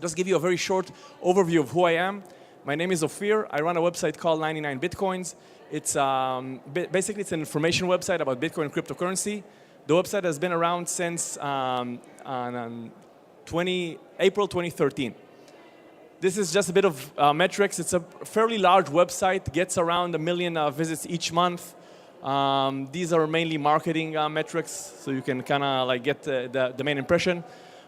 Just give you a very short overview of who I am. My name is Ofir. I run a website called 99 Bitcoins. It's basically it's an information website about Bitcoin and cryptocurrency. The website has been around since April 2013. This is just a bit of metrics. It's a fairly large website, gets around 1 million visits each month. These are mainly marketing metrics, so you can kind of like get the main impression.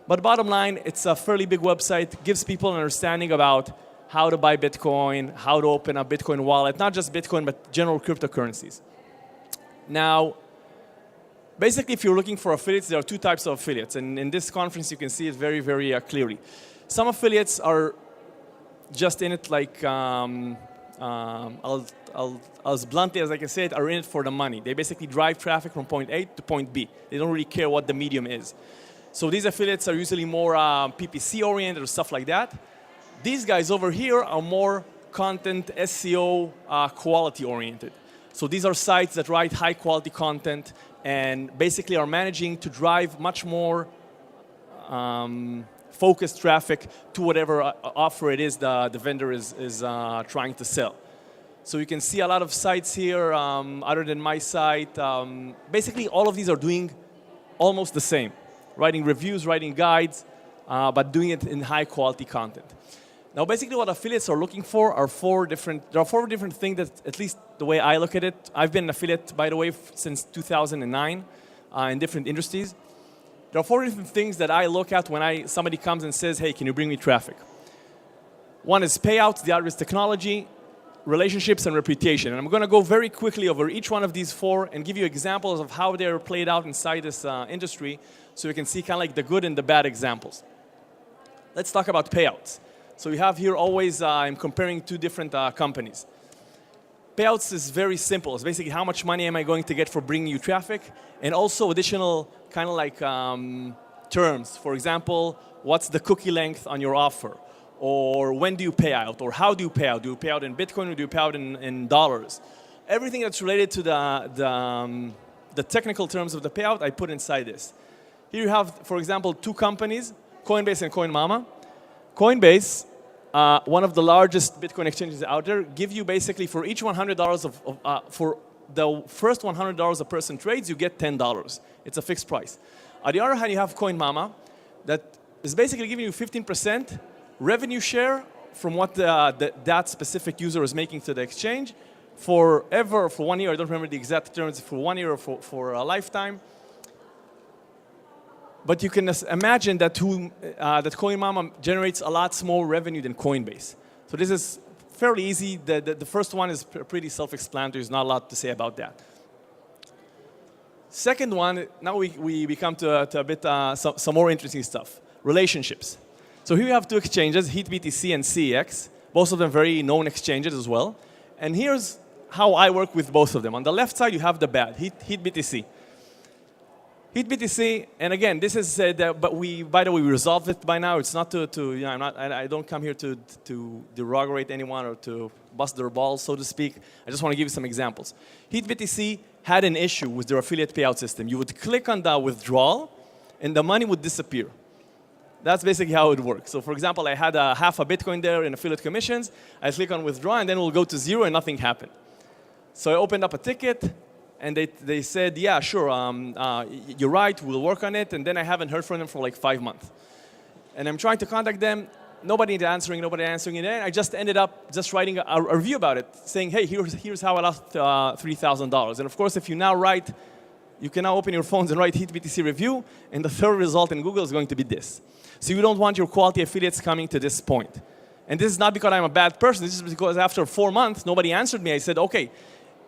But bottom line, it's a fairly big website, gives people an understanding about how to buy Bitcoin, how to open a Bitcoin wallet, not just Bitcoin, but general cryptocurrencies. Now, basically, if you're looking for affiliates, there are two types of affiliates. And in this conference, you can see it very, very clearly. Some affiliates are just in it like, as bluntly as I can say it, are in it for the money. They basically drive traffic from point A to point B. They don't really care what the medium is. So these affiliates are usually more PPC-oriented or stuff like that. These guys over here are more content, SEO, quality-oriented. So these are sites that write high-quality content and basically are managing to drive much more focused traffic to whatever offer it is the vendor is trying to sell. So you can see a lot of sites here other than my site. Basically, all of these are doing almost the same. Writing reviews, writing guides, but doing it in high-quality content. Now, basically, what affiliates are looking for are four different things that, at least the way I look at it, I've been an affiliate, by the way, since 2009 in different industries. There are four different things that I look at when somebody comes and says, hey, can you bring me traffic? One is payouts, the other is technology, relationships, and reputation. And I'm going to go very quickly over each one of these four and give you examples of how they're played out inside this industry so you can see kind of like the good and the bad examples. Let's talk about payouts. So we have here always, I'm comparing two different companies. Payouts is very simple. It's basically how much money am I going to get for bringing you traffic, and also additional kind of like terms. For example, what's the cookie length on your offer? Or when do you pay out? Or how do you pay out? Do you pay out in Bitcoin or do you pay out in dollars? Everything that's related to the technical terms of the payout, I put inside this. Here you have, for example, two companies, Coinbase and CoinMama. Coinbase, one of the largest Bitcoin exchanges out there, give you basically for each $100 for the first $100 a person trades, you get $10. It's a fixed price. On the other hand, you have CoinMama that is basically giving you 15% revenue share from what that specific user is making to the exchange for 1 year. I don't remember the exact terms, for 1 year or for a lifetime. But you can imagine that CoinMama generates a lot more revenue than Coinbase. So this is fairly easy. The first one is pretty self-explanatory. There's not a lot to say about that. Second one, now we come to a bit some more interesting stuff. Relationships. So here you have two exchanges, HeatBTC and CEX. Both of them very known exchanges as well. And here's how I work with both of them. On the left side, you have the bad, HeatBTC. HeatBTC, and again, this is, but by the way, we resolved it by now. It's not I don't come here to derogate anyone or to bust their balls, so to speak. I just want to give you some examples. HeatBTC had an issue with their affiliate payout system. You would click on the withdrawal, and the money would disappear. That's basically how it works. So for example, I had half a Bitcoin there in affiliate commissions. I click on withdraw, and then it will go to zero, and nothing happened. So I opened up a ticket. And they said, yeah, sure, you're right, we'll work on it. And then I haven't heard from them for like 5 months. And I'm trying to contact them. Nobody answering. And then I just ended up just writing a review about it, saying, hey, here's how I lost $3,000. And of course, if you now write, you can now open your phones and write HeatBTC review. And the third result in Google is going to be this. So you don't want your quality affiliates coming to this point. And this is not because I'm a bad person. This is because after 4 months, nobody answered me. I said, OK.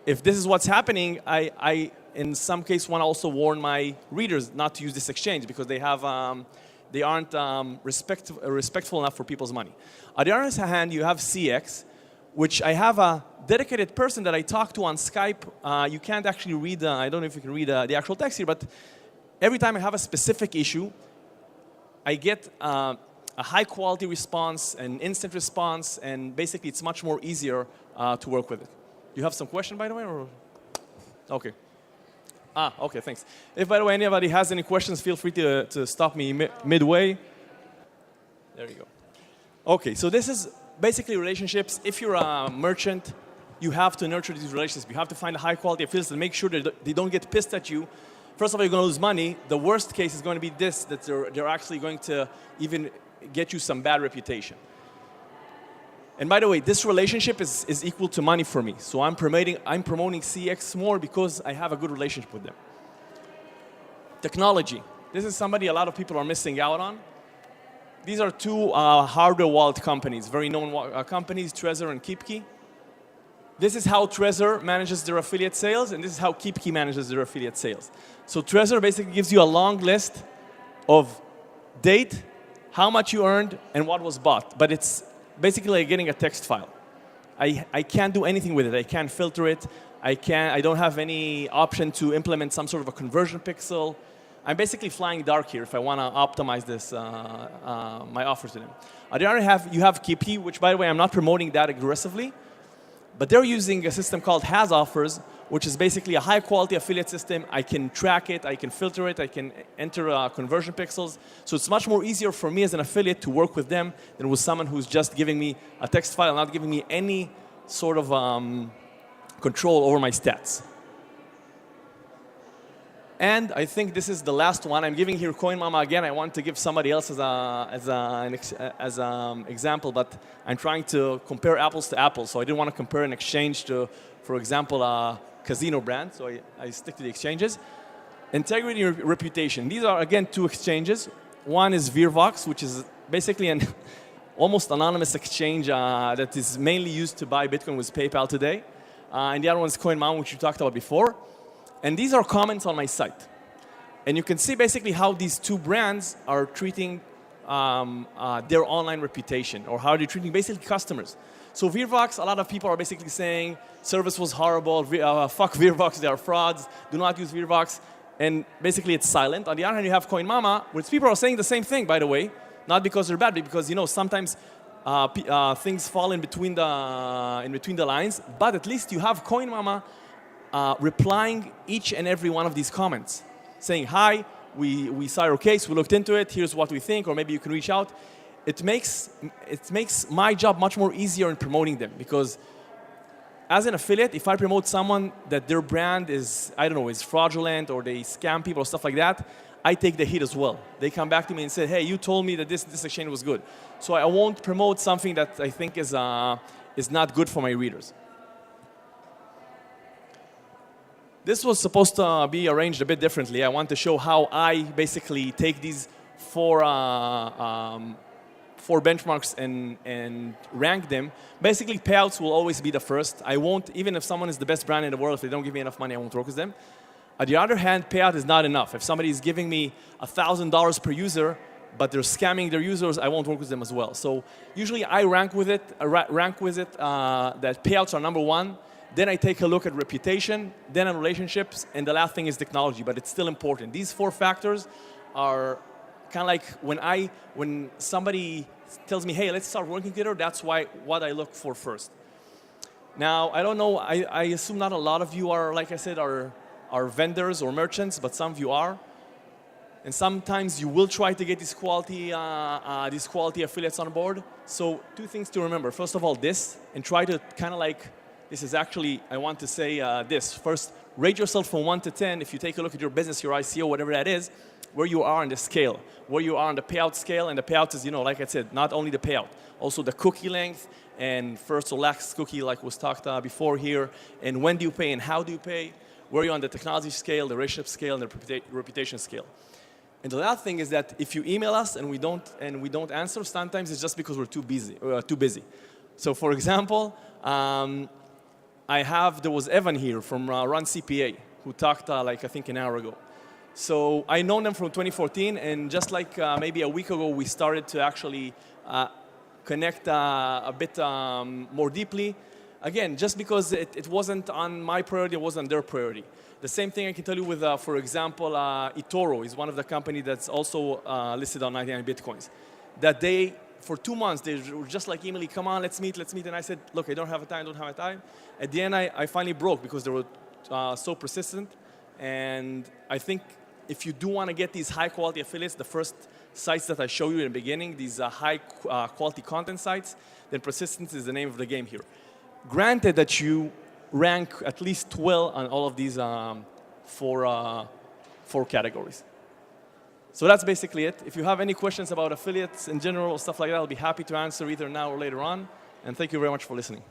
If this is what's happening, I in some case, want to also warn my readers not to use this exchange because they aren't respectful enough for people's money. On the other hand, you have CX, which I have a dedicated person that I talk to on Skype. You can't actually read, I don't know if you can read the actual text here, but every time I have a specific issue, I get a high-quality response, an instant response, and basically it's much more easier to work with it. You have some question, by the way? Or? OK. OK, thanks. If, by the way, anybody has any questions, feel free to stop me midway. There you go. Okay, so this is basically relationships. If you're a merchant, you have to nurture these relationships. You have to find a high quality affiliates and make sure that they don't get pissed at you. First of all, you're going to lose money. The worst case is going to be this, that they're actually going to even get you some bad reputation. And by the way, this relationship is equal to money for me. So I'm promoting CX more because I have a good relationship with them. Technology. This is somebody a lot of people are missing out on. These are two hardware wallet companies, very known companies, Trezor and KeepKey. This is how Trezor manages their affiliate sales, and this is how KeepKey manages their affiliate sales. So Trezor basically gives you a long list of date, how much you earned, and what was bought. But it's basically like getting a text file. I can't do anything with it. I can't filter it. I don't have any option to implement some sort of a conversion pixel. I'm basically flying dark here if I want to optimize this, my offer to them. On the other hand, you have KeepKey, which, by the way, I'm not promoting that aggressively. But they're using a system called Has Offers, which is basically a high-quality affiliate system. I can track it, I can filter it, I can enter conversion pixels. So it's much more easier for me as an affiliate to work with them than with someone who's just giving me a text file, not giving me any sort of control over my stats. And I think this is the last one. I'm giving here CoinMama again. I want to give somebody else as an example, but I'm trying to compare apples to apples. So I didn't want to compare an exchange to, for example, a casino brand. So I stick to the exchanges. Integrity and reputation. These are, again, two exchanges. One is Virvox, which is basically an almost anonymous exchange that is mainly used to buy Bitcoin with PayPal today. And the other one is CoinMama, which we talked about before. And these are comments on my site. And you can see basically how these two brands are treating their online reputation, or how they're treating basically customers. So Virvox, a lot of people are basically saying service was horrible, fuck Virvox, they are frauds, do not use Virvox. And basically it's silent. On the other hand, you have CoinMama, which people are saying the same thing, by the way. Not because they're bad, but because sometimes things fall in between the lines. But at least you have CoinMama replying each and every one of these comments, saying, hi, we saw your case, we looked into it, here's what we think, or maybe you can reach out. It makes my job much more easier in promoting them, because as an affiliate, if I promote someone that their brand is, I don't know, is fraudulent, or they scam people or stuff like that, I take the hit as well. They come back to me and say, hey, you told me that this exchange was good. So I won't promote something that I think is not good for my readers. This was supposed to be arranged a bit differently. I want to show how I basically take these four benchmarks and rank them. Basically, payouts will always be the first. I won't, even if someone is the best brand in the world, if they don't give me enough money, I won't work with them. On the other hand, payout is not enough. If somebody is giving me $1,000 per user, but they're scamming their users, I won't work with them as well. So usually I rank with it that payouts are number one. Then I take a look at reputation, then on relationships, and the last thing is technology, but it's still important. These four factors are kind of like when somebody tells me, hey, let's start working together, that's what I look for first. Now, I don't know, I assume not a lot of you are, like I said, are vendors or merchants, but some of you are. And sometimes you will try to get these quality affiliates on board. So two things to remember. First of all, this, and try to kind of like, this is actually, I want to say this. First, rate yourself from 1 to 10. If you take a look at your business, your ICO, whatever that is, where you are on the scale, where you are on the payout scale. And the payout is, like I said, not only the payout, also the cookie length, and first or last cookie, like was talked before here, and when do you pay and how do you pay, where you're on the technology scale, the relationship scale, and the reputation scale. And the last thing is that if you email us and we don't answer, sometimes it's just because we're too busy. So for example, there was Evan here from Run CPA who talked I think an hour ago. So I know them from 2014, and just like maybe a week ago, we started to actually connect a bit more deeply. Again, just because it wasn't on my priority, it wasn't their priority. The same thing I can tell you with, for example, eToro is one of the companies that's also listed on 99 Bitcoins. That they, for 2 months, they were just like emailing, come on, let's meet. And I said, look, I don't have time. At the end, I finally broke because they were so persistent. And I think if you do want to get these high quality affiliates, the first sites that I showed you in the beginning, these high quality content sites, then persistence is the name of the game here. Granted that you rank at least well on all of these four categories. So that's basically it. If you have any questions about affiliates in general or stuff like that, I'll be happy to answer either now or later on. And thank you very much for listening.